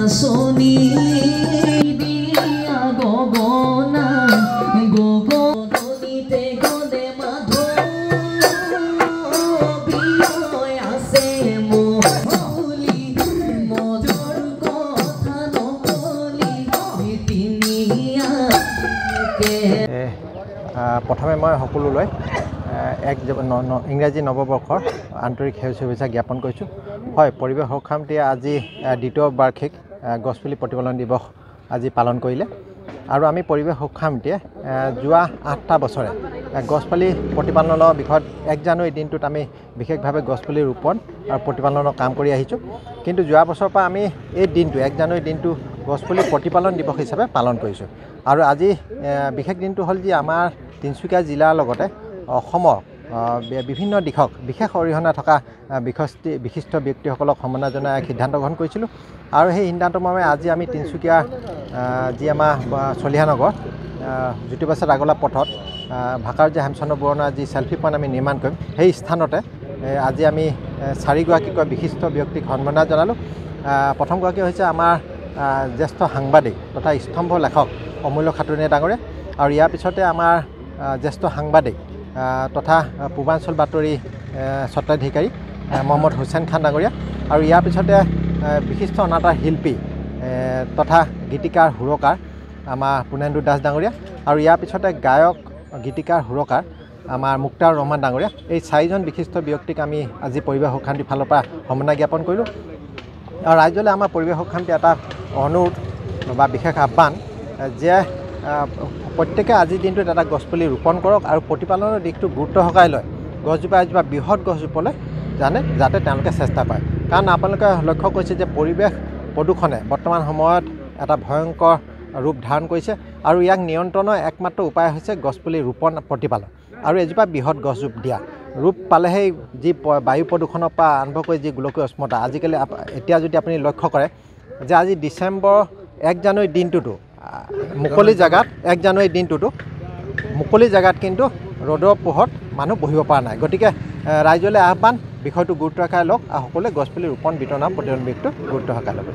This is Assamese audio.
নাচনী দিয়া গগনা গগনিতে গলে মাধৱী আছে মলি মধুৰ কথা নকলি প্ৰথমে মই সকলোলৈ ইংৰাজী নৱবৰ্ষৰ আন্তৰিক সেউজ শুভেচ্ছা জ্ঞাপন কৰিছোঁ। হয়, পৰিৱেশ সুৰক্ষা সমিতিয়ে আজি দ্বিতীয় বাৰ্ষিক গছপুলি প্ৰতিপালন দিৱস আজি পালন কৰিলে আৰু আমি পৰিৱেশ সুৰক্ষা সমিতিয়ে যোৱা 8টা বছৰে গছপুলি প্ৰতিপালনৰ বিষয়ত 1 জানুৱাৰী দিনটোত আমি বিশেষভাৱে গছপুলি ৰোপণ আৰু প্ৰতিপালনৰ কাম কৰি আহিছোঁ। কিন্তু যোৱা বছৰৰ পৰা আমি এই দিনটো 1 জানুৱাৰী দিনটো গছপুলি প্ৰতিপালন দিৱস হিচাপে পালন কৰিছোঁ। আৰু আজি বিশেষ দিনটো হ'ল যে আমাৰ তিনিচুকীয়া জিলাৰ লগতে অসমৰ বিভিন্ন দিশক বিশেষ অৰিহণা থকা বিশিষ্ট ব্যক্তিসকলক সম্মাননা জনাই এক সিদ্ধান্ত গ্ৰহণ কৰিছিলোঁ। আৰু সেই সিদ্ধান্তমৰ্মে আজি আমি তিনিচুকীয়া যি আমাৰ চলিহানগৰ জ্যোতিপ্ৰসাদ আগলা পথত ভাকাৰুজ্য হেমচন্দ্ৰ বৰুৱাৰ যি চেল্ফি পইণ্ট আমি নিৰ্মাণ কৰিম, সেই স্থানতে আজি আমি 4গৰাকীকৈ বিশিষ্ট ব্যক্তিক সম্মাননা জনালোঁ। প্ৰথমগৰাকী হৈছে আমাৰ জ্যেষ্ঠ সাংবাদিক তথা স্তম্ভ লেখক অমূল্য খাটুনীয়া ডাঙৰীয়া, আৰু ইয়াৰ পিছতে আমাৰ জ্যেষ্ঠ সাংবাদিক তথা পূৰ্বাঞ্চল বাতৰি স্বত্বাধিকাৰী মহম্মদ হুছেইন খান ডাঙৰীয়া, আৰু ইয়াৰ পিছতে বিশিষ্ট অনাতাঁৰ শিল্পী তথা গীতিকাৰ সুৰকাৰ আমাৰ পুনেন্দু দাস ডাঙৰীয়া, আৰু ইয়াৰ পিছতে গায়ক গীতিকাৰ সুৰকাৰ আমাৰ মুক্তাৰ ৰহমান ডাঙৰীয়া। এই 4জন বিশিষ্ট ব্যক্তিক আমি আজি পৰিৱেশ সুৰক্ষা সমিতিৰ ফালৰ পৰা সম্মাননা জ্ঞাপন কৰিলোঁ। আৰু ৰাইজলৈ আমাৰ পৰিৱেশ সুৰক্ষা সমিতিৰ এটা অনুৰোধ বা বিশেষ আহ্বান যে প্ৰত্যেকে আজিৰ দিনটোত এটা গছপুলি ৰোপণ কৰক আৰু প্ৰতিপালনৰ দিশটো গুৰুত্ব সহকাৰে লয়। গছজোপা এজোপা বৃহৎ গছজোপালৈ যাতে তেওঁলোকে চেষ্টা কৰে। কাৰণ আপোনালোকে লক্ষ্য কৰিছে যে পৰিৱেশ প্ৰদূষণে বৰ্তমান সময়ত এটা ভয়ংকৰ ৰূপ ধাৰণ কৰিছে, আৰু ইয়াক নিয়ন্ত্ৰণৰ একমাত্ৰ উপায় হৈছে গছপুলি ৰোপণ প্ৰতিপালন আৰু এজোপা বৃহৎ গছজোপ দিয়া। ৰূপ পালেহে যি বায়ু প্ৰদূষণৰ পৰা আৰম্ভ কৰি যি গোলকীয় উষ্ণতা, আজিকালি এতিয়া যদি আপুনি লক্ষ্য কৰে যে আজি ডিচেম্বৰ 1 জানুৱাৰী দিনটোতো মুকলি জেগাত 1 জানুৱাৰী দিনটোতো মুকলি জেগাত কিন্তু ৰ'দৰ পোহৰত মানুহ বহিব পৰা নাই। গতিকে ৰাইজলৈ আহ্বান, বিষয়টো গুৰুত্ব সহকাৰে লওক আৰু সকলোৱে গছপুলি ৰোপণ বিতৰণ প্ৰতিপালন বিষয়টো গুৰুত্ব সহকাৰে ল'ব।